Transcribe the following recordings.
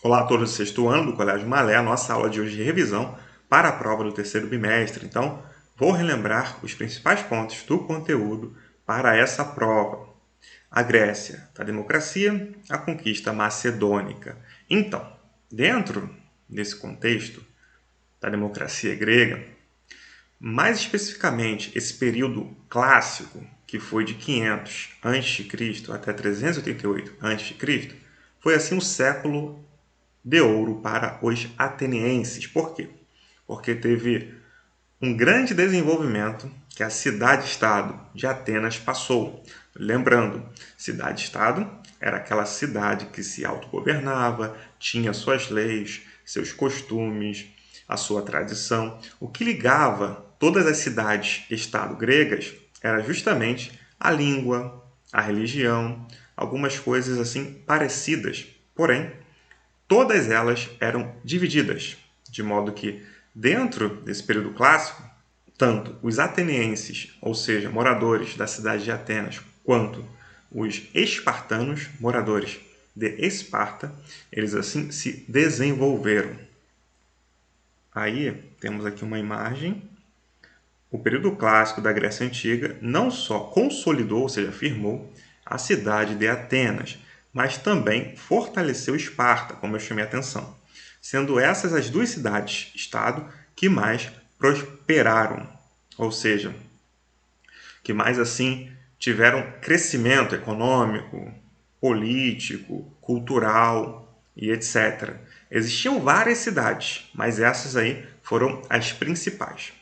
Olá a todos do sexto ano do Colégio Malé, a nossa aula de hoje de revisão para a prova do terceiro bimestre. Então, vou relembrar os principais pontos do conteúdo para essa prova. A Grécia, a democracia, a conquista macedônica. Então, dentro desse contexto da democracia grega, mais especificamente esse período clássico, que foi de 500 a.C. até 388 a.C., foi assim um século de ouro para os atenienses. Por quê? Porque teve um grande desenvolvimento que a cidade-estado de Atenas passou. Lembrando, cidade-estado era aquela cidade que se autogovernava, tinha suas leis, seus costumes, a sua tradição. O que ligava todas as cidades-estado gregas era justamente a língua, a religião, algumas coisas assim parecidas. Porém, todas elas eram divididas, de modo que, dentro desse período clássico, tanto os atenienses, ou seja, moradores da cidade de Atenas, quanto os espartanos, moradores de Esparta, eles assim se desenvolveram. Aí temos aqui uma imagem. O período clássico da Grécia Antiga não só consolidou, ou seja, afirmou a cidade de Atenas, mas também fortaleceu Esparta, como eu chamei a atenção, sendo essas as duas cidades-estado que mais prosperaram, ou seja, que mais assim tiveram crescimento econômico, político, cultural e etc. Existiam várias cidades, mas essas aí foram as principais.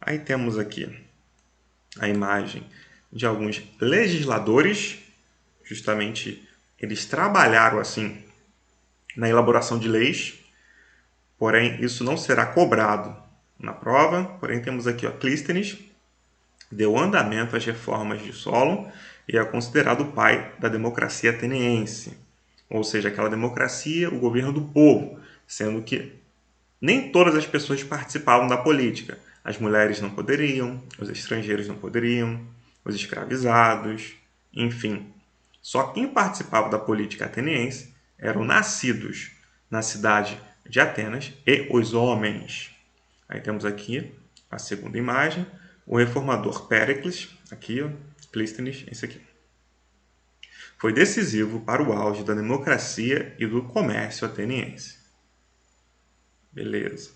Aí temos aqui a imagem de alguns legisladores, justamente eles trabalharam assim na elaboração de leis, porém isso não será cobrado na prova. Porém temos aqui Clístenes, deu andamento às reformas de Solon e é considerado o pai da democracia ateniense, ou seja, aquela democracia, o governo do povo, sendo que nem todas as pessoas participavam da política. As mulheres não poderiam, os estrangeiros não poderiam, os escravizados, enfim. Só quem participava da política ateniense eram nascidos na cidade de Atenas e os homens. Aí temos aqui a segunda imagem, o reformador Péricles, aqui, Clístenes, esse aqui. Foi decisivo para o auge da democracia e do comércio ateniense. Beleza.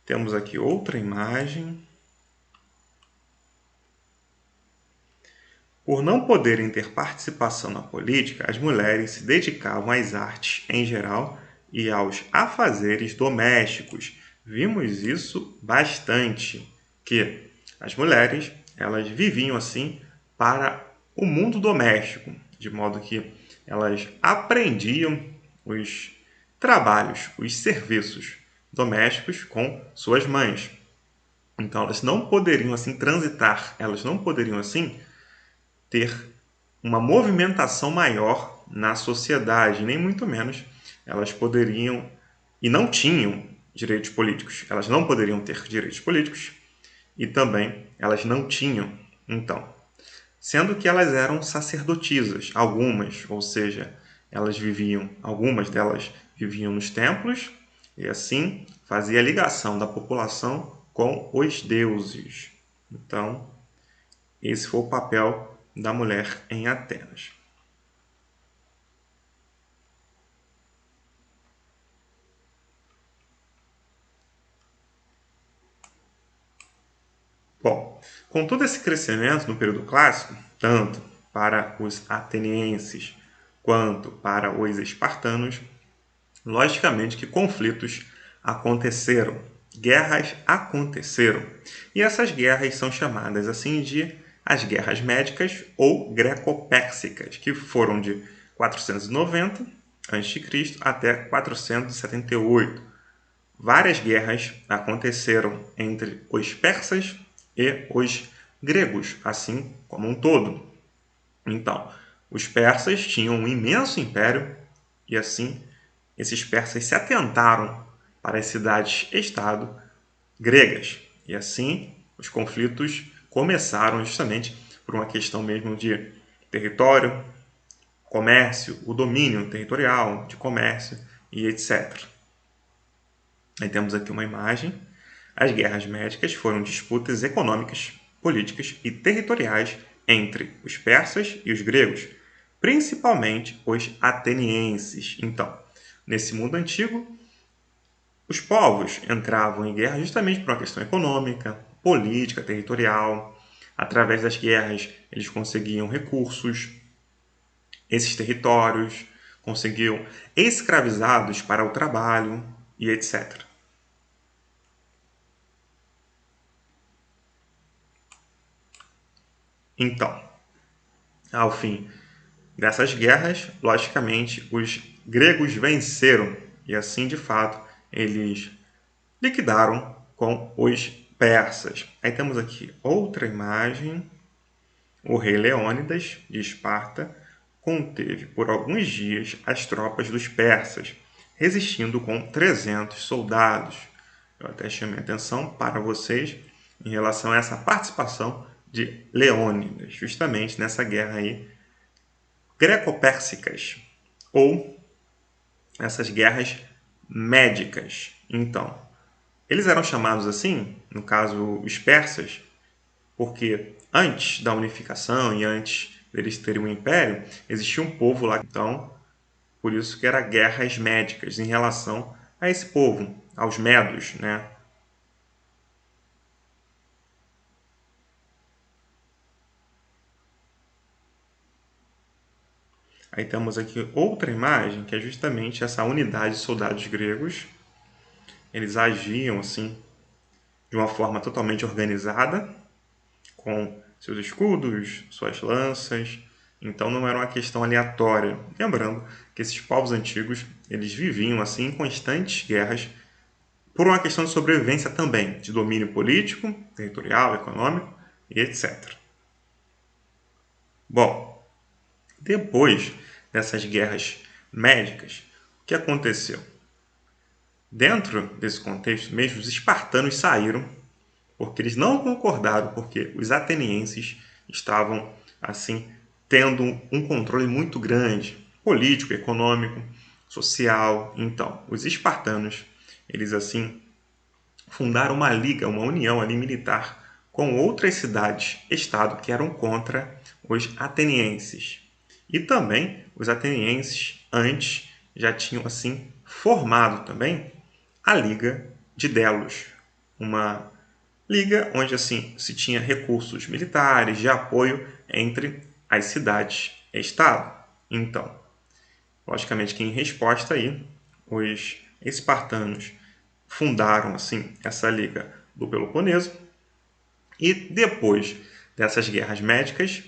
Temos aqui outra imagem. Por não poderem ter participação na política, as mulheres se dedicavam às artes em geral e aos afazeres domésticos. Vimos isso bastante, que as mulheres elas viviam assim para o mundo doméstico, de modo que elas aprendiam os trabalhos, os serviços domésticos com suas mães. Então elas não poderiam assim transitar, elas não poderiam assim ter uma movimentação maior na sociedade, nem muito menos elas poderiam e não tinham direitos políticos. Elas não poderiam ter direitos políticos e também elas não tinham, então, sendo que elas eram sacerdotisas, algumas, ou seja, algumas delas viviam nos templos e assim fazia a ligação da população com os deuses. Então, esse foi o papel da mulher em Atenas. Bom, com todo esse crescimento no período clássico, tanto para os atenienses quanto para os espartanos, logicamente que conflitos aconteceram, guerras aconteceram. E essas guerras são chamadas assim de as guerras médicas ou greco-pérsicas, que foram de 490 a.C. até 478. Várias guerras aconteceram entre os persas e os gregos, assim como um todo. Então, os persas tinham um imenso império e assim esses persas se atentaram para as cidades-estado gregas. E assim os conflitos começaram justamente por uma questão mesmo de território, comércio, o domínio territorial de comércio e etc. Aí temos aqui uma imagem. As guerras médicas foram disputas econômicas, políticas e territoriais entre os persas e os gregos, principalmente os atenienses. Então, nesse mundo antigo, os povos entravam em guerra justamente por uma questão econômica, política, territorial. Através das guerras, eles conseguiam recursos. Esses territórios conseguiam escravizados para o trabalho e etc. Então, ao fim dessas guerras, logicamente, os gregos venceram e assim, de fato, eles liquidaram com os persas. Aí temos aqui outra imagem. O rei Leônidas, de Esparta, conteve por alguns dias as tropas dos persas, resistindo com 300 soldados. Eu até chamei a atenção para vocês em relação a essa participação de Leônidas, justamente nessa guerra aí greco-pérsicas, ou essas guerras médicas. Então, eles eram chamados assim, no caso os persas, porque antes da unificação e antes deles terem um império, existia um povo lá. Então, por isso que era guerras médicas em relação a esse povo, aos medos, né? Aí temos aqui outra imagem, que é justamente essa unidade de soldados gregos. Eles agiam assim, de uma forma totalmente organizada, com seus escudos, suas lanças. Então não era uma questão aleatória. Lembrando que esses povos antigos, eles viviam assim em constantes guerras por uma questão de sobrevivência também, de domínio político, territorial, econômico e etc. Bom, depois dessas guerras médicas, o que aconteceu? Dentro desse contexto mesmo, os espartanos saíram porque eles não concordaram, porque os atenienses estavam assim tendo um controle muito grande, político, econômico, social. Então, os espartanos, eles assim fundaram uma liga, uma união ali militar com outras cidades-estado que eram contra os atenienses. E também os atenienses antes já tinham assim formado também a Liga de Delos, uma liga onde assim se tinha recursos militares de apoio entre as cidades-estado. Então, logicamente que em resposta aí, os espartanos fundaram assim essa liga do Peloponeso e depois dessas guerras médicas,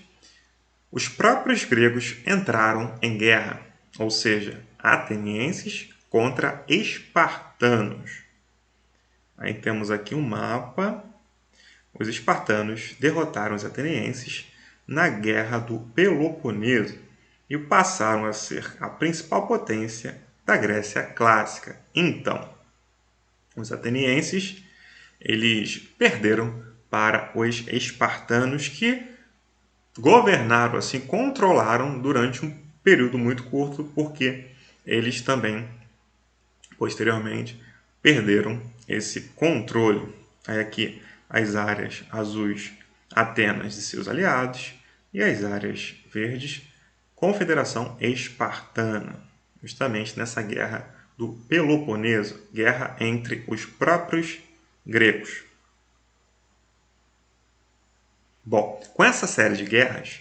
os próprios gregos entraram em guerra, ou seja, atenienses contra espartanos. Aí temos aqui um mapa. Os espartanos derrotaram os atenienses na Guerra do Peloponeso e passaram a ser a principal potência da Grécia clássica. Então, os atenienses eles perderam para os espartanos, que governaram assim, controlaram durante um período muito curto, porque eles também posteriormente perderam esse controle. Aí aqui as áreas azuis, Atenas e seus aliados, e as áreas verdes, Confederação Espartana, justamente nessa guerra do Peloponeso, guerra entre os próprios gregos. Bom, com essa série de guerras,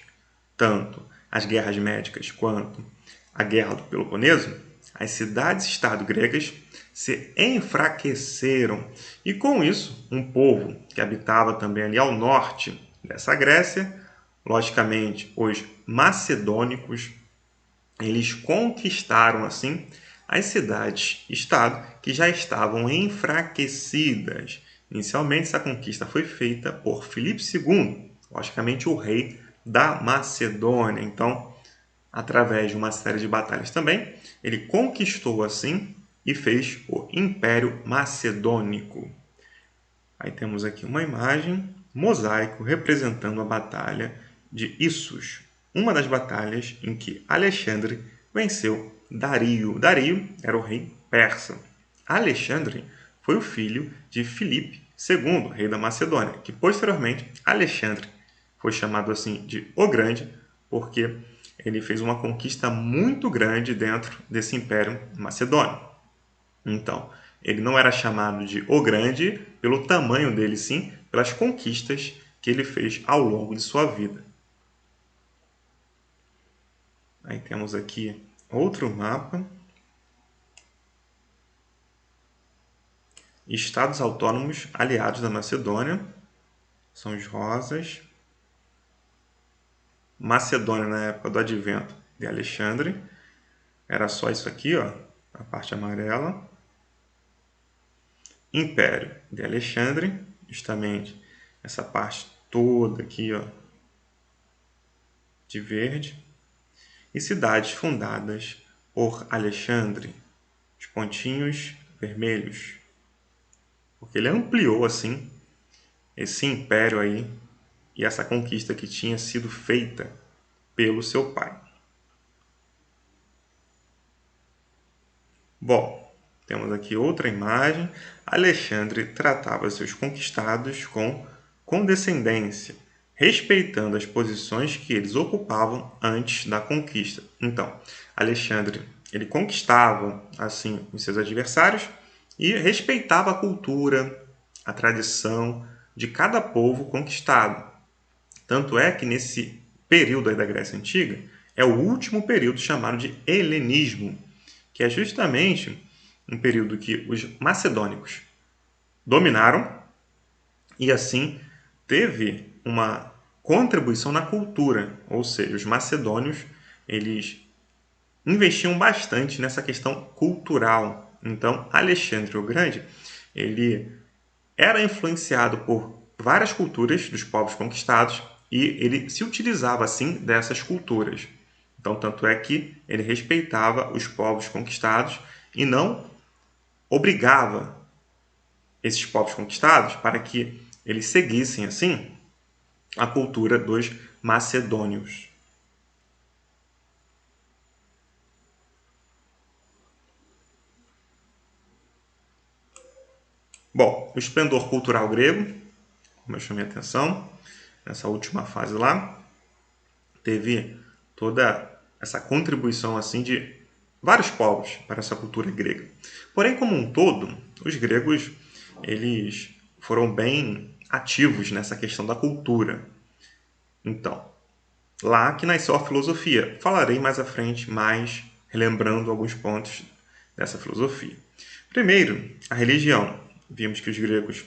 tanto as guerras médicas quanto a guerra do Peloponeso, as cidades-estado gregas se enfraqueceram e, com isso, um povo que habitava também ali ao norte dessa Grécia, logicamente os macedônicos, eles conquistaram assim as cidades-estado que já estavam enfraquecidas. Inicialmente, essa conquista foi feita por Filipe II, logicamente o rei da Macedônia. Então, através de uma série de batalhas também, ele conquistou assim e fez o Império Macedônico. Aí temos aqui uma imagem, mosaico, representando a Batalha de Issus. uma das batalhas em que Alexandre venceu Dario. Dario era o rei persa. Alexandre foi o filho de Filipe II, rei da Macedônia, que posteriormente Alexandre foi chamado assim de O Grande, porque ele fez uma conquista muito grande dentro desse império macedônio. Então, ele não era chamado de O Grande pelo tamanho dele, sim pelas conquistas que ele fez ao longo de sua vida. Aí temos aqui outro mapa. Estados autônomos aliados da Macedônia. São os rosas. Macedônia na época do advento de Alexandre. Era só isso aqui, ó, a parte amarela. Império de Alexandre, justamente essa parte toda aqui, ó, de verde. E cidades fundadas por Alexandre, os pontinhos vermelhos, porque ele ampliou assim esse império aí e essa conquista que tinha sido feita pelo seu pai. Bom, temos aqui outra imagem. Alexandre tratava seus conquistados com condescendência, respeitando as posições que eles ocupavam antes da conquista. Então, Alexandre, ele conquistava assim os seus adversários e respeitava a cultura, a tradição de cada povo conquistado. Tanto é que nesse período aí da Grécia Antiga é o último período chamado de helenismo, que é justamente um período que os macedônicos dominaram e assim teve uma contribuição na cultura, ou seja, os macedônios eles investiam bastante nessa questão cultural. Então, Alexandre o Grande, ele era influenciado por várias culturas dos povos conquistados e ele se utilizava assim dessas culturas. Então, tanto é que ele respeitava os povos conquistados e não obrigava esses povos conquistados para que eles seguissem assim a cultura dos macedônios. Bom, o esplendor cultural grego, como eu chamei a atenção, nessa última fase lá, teve toda essa contribuição assim de vários povos para essa cultura grega. Porém, como um todo, os gregos eles foram bem ativos nessa questão da cultura. Então, lá que nasceu a filosofia. Falarei mais à frente, mais relembrando alguns pontos dessa filosofia. Primeiro, a religião. Vimos que os gregos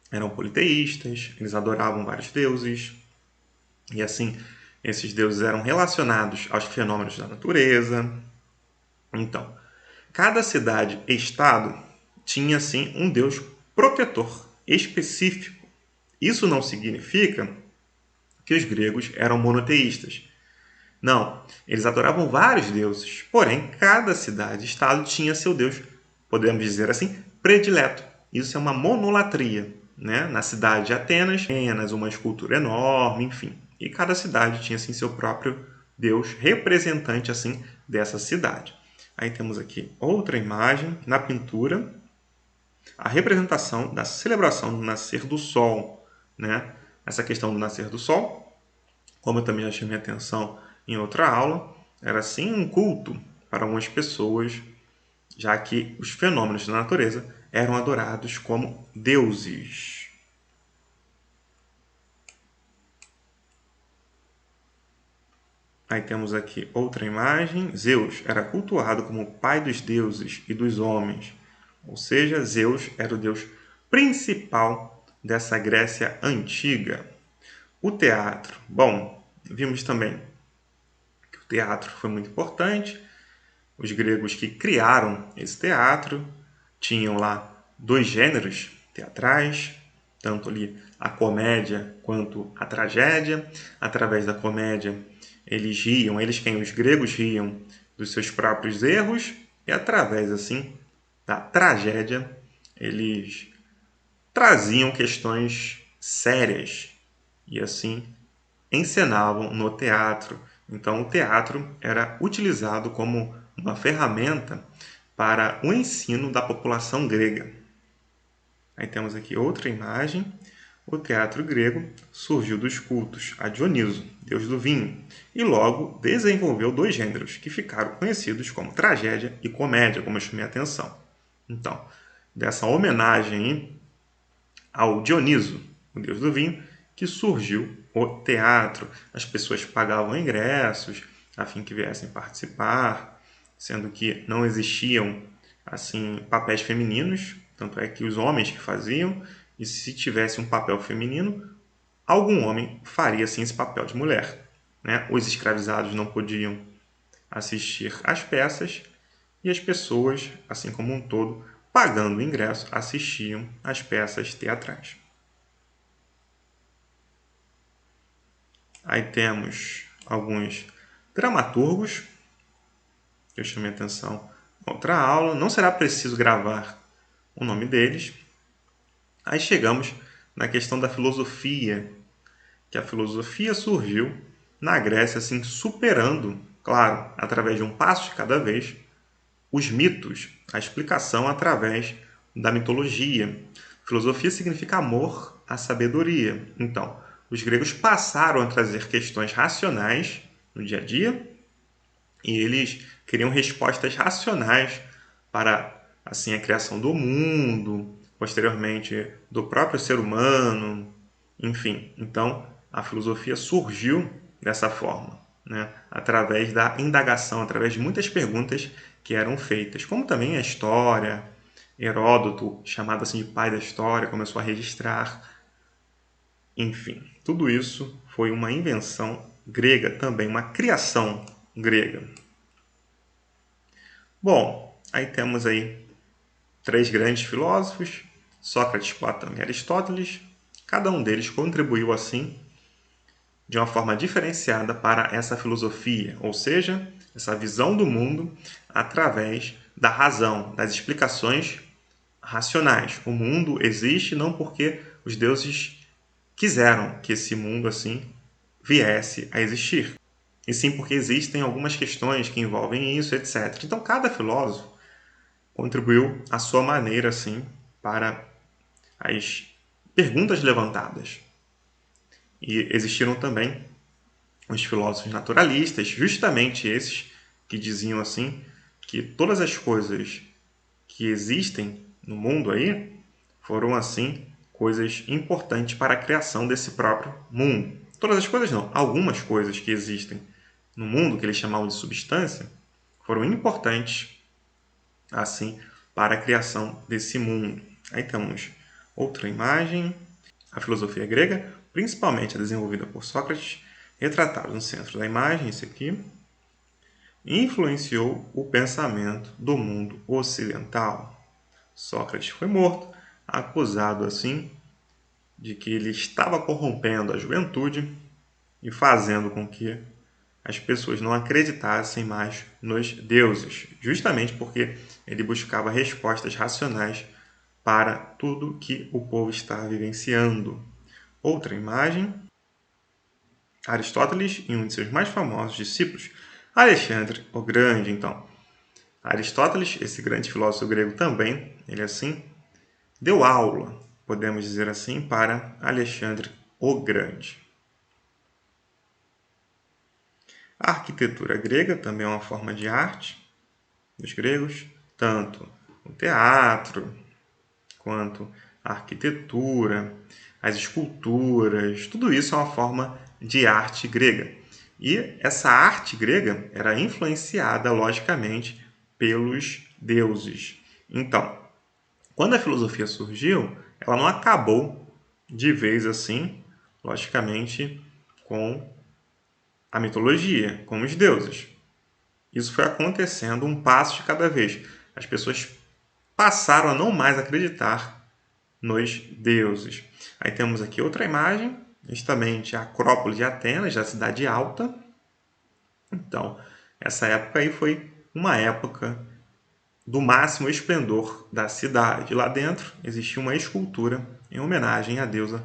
eram politeístas, eles adoravam vários deuses, e assim, esses deuses eram relacionados aos fenômenos da natureza. Então, cada cidade-estado tinha, assim, um deus protetor específico. Isso não significa que os gregos eram monoteístas. Não, eles adoravam vários deuses, porém cada cidade-estado tinha seu deus, podemos dizer assim, predileto. Isso é uma monolatria, né? Na cidade de Atenas, uma escultura enorme, enfim. E cada cidade tinha assim seu próprio deus representante assim dessa cidade. Aí temos aqui outra imagem na pintura, a representação da celebração do nascer do sol, né? Essa questão do nascer do sol, como eu também já chamei atenção em outra aula, era sim um culto para algumas pessoas, já que os fenômenos da natureza eram adorados como deuses. Aí temos aqui outra imagem. Zeus era cultuado como pai dos deuses e dos homens. Ou seja, Zeus era o deus principal dessa Grécia antiga. O teatro. Bom, vimos também que o teatro foi muito importante. Os gregos que criaram esse teatro tinham lá dois gêneros teatrais, tanto ali a comédia quanto a tragédia. Através da comédia, eles riam, os gregos riam dos seus próprios erros, e através assim da tragédia, eles traziam questões sérias e assim encenavam no teatro. Então, o teatro era utilizado como uma ferramenta para o ensino da população grega. Aí temos aqui outra imagem. O teatro grego surgiu dos cultos a Dioniso, deus do vinho, e logo desenvolveu dois gêneros que ficaram conhecidos como tragédia e comédia, como eu chamei a atenção. Então, dessa homenagem ao Dioniso, o deus do vinho, que surgiu o teatro. As pessoas pagavam ingressos a fim que viessem participar, sendo que não existiam assim papéis femininos, tanto é que os homens que faziam, e se tivesse um papel feminino, algum homem faria sim esse papel de mulher. Né? Os escravizados não podiam assistir às peças e as pessoas, assim como um todo, pagando o ingresso, assistiam às peças teatrais. Aí temos alguns dramaturgos, que eu chamei a atenção na outra aula. Não será preciso gravar o nome deles. Aí chegamos na questão da filosofia, que a filosofia surgiu na Grécia, assim, superando, claro, através de um passo de cada vez, os mitos, a explicação através da mitologia. Filosofia significa amor à sabedoria. Então, os gregos passaram a trazer questões racionais no dia a dia e eles queriam respostas racionais para assim a criação do mundo, posteriormente do próprio ser humano, enfim. Então, a filosofia surgiu dessa forma, né? Através da indagação, através de muitas perguntas que eram feitas, como também a história. Heródoto, chamado assim de pai da história, começou a registrar. Enfim, tudo isso foi uma invenção grega também, uma criação grega. Bom, aí temos aí três grandes filósofos, Sócrates, Platão e Aristóteles. Cada um deles contribuiu assim de uma forma diferenciada para essa filosofia, ou seja, essa visão do mundo através da razão, das explicações racionais. O mundo existe não porque os deuses quiseram que esse mundo assim viesse a existir, e sim porque existem algumas questões que envolvem isso, etc. Então, cada filósofo contribuiu à sua maneira assim para as perguntas levantadas. E existiram também os filósofos naturalistas, justamente esses que diziam assim que todas as coisas que existem no mundo aí foram assim coisas importantes para a criação desse próprio mundo. Todas as coisas não, algumas coisas que existem no mundo que eles chamavam de substância foram importantes assim para a criação desse mundo. Aí temos outra imagem, a filosofia grega, principalmente desenvolvida por Sócrates, retratado no centro da imagem, esse aqui, influenciou o pensamento do mundo ocidental. Sócrates foi morto, acusado assim de que ele estava corrompendo a juventude e fazendo com que as pessoas não acreditassem mais nos deuses, justamente porque ele buscava respostas racionais para tudo que o povo está vivenciando. Outra imagem, Aristóteles e um de seus mais famosos discípulos, Alexandre o Grande. Então, Aristóteles, esse grande filósofo grego também, ele assim deu aula, podemos dizer assim, para Alexandre o Grande. A arquitetura grega também é uma forma de arte dos gregos, tanto o teatro quanto a arquitetura, as esculturas, tudo isso é uma forma de arte grega. E essa arte grega era influenciada, logicamente, pelos deuses. Então, quando a filosofia surgiu, ela não acabou de vez assim, logicamente, com a mitologia, com os deuses. Isso foi acontecendo um passo de cada vez. As pessoas passaram a não mais acreditar nos deuses. Aí temos aqui outra imagem, justamente a Acrópole de Atenas, da Cidade Alta. Então, essa época aí foi uma época do máximo esplendor da cidade. Lá dentro existia uma escultura em homenagem à deusa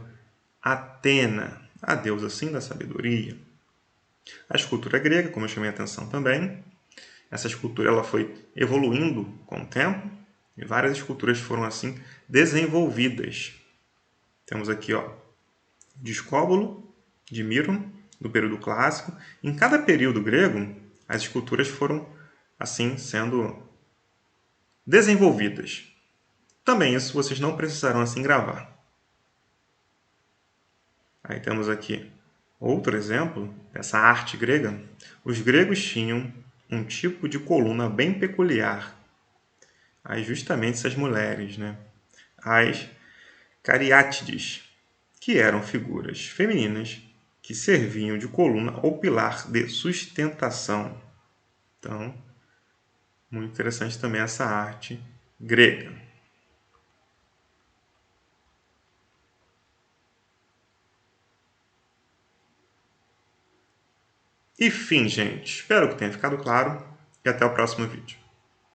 Atena. a deusa sim da sabedoria. A escultura grega, como eu chamei a atenção também, essa escultura ela foi evoluindo com o tempo e várias esculturas foram assim desenvolvidas. Temos aqui Discóbolo, de Miron, do período clássico. Em cada período grego, as esculturas foram assim sendo desenvolvidas. Também isso vocês não precisarão assim gravar. Aí temos aqui outro exemplo dessa arte grega. Os gregos tinham um tipo de coluna bem peculiar. Aí justamente essas mulheres, né? As cariátides, que eram figuras femininas que serviam de coluna ou pilar de sustentação. Então, muito interessante também essa arte grega. E fim, gente. Espero que tenha ficado claro e até o próximo vídeo.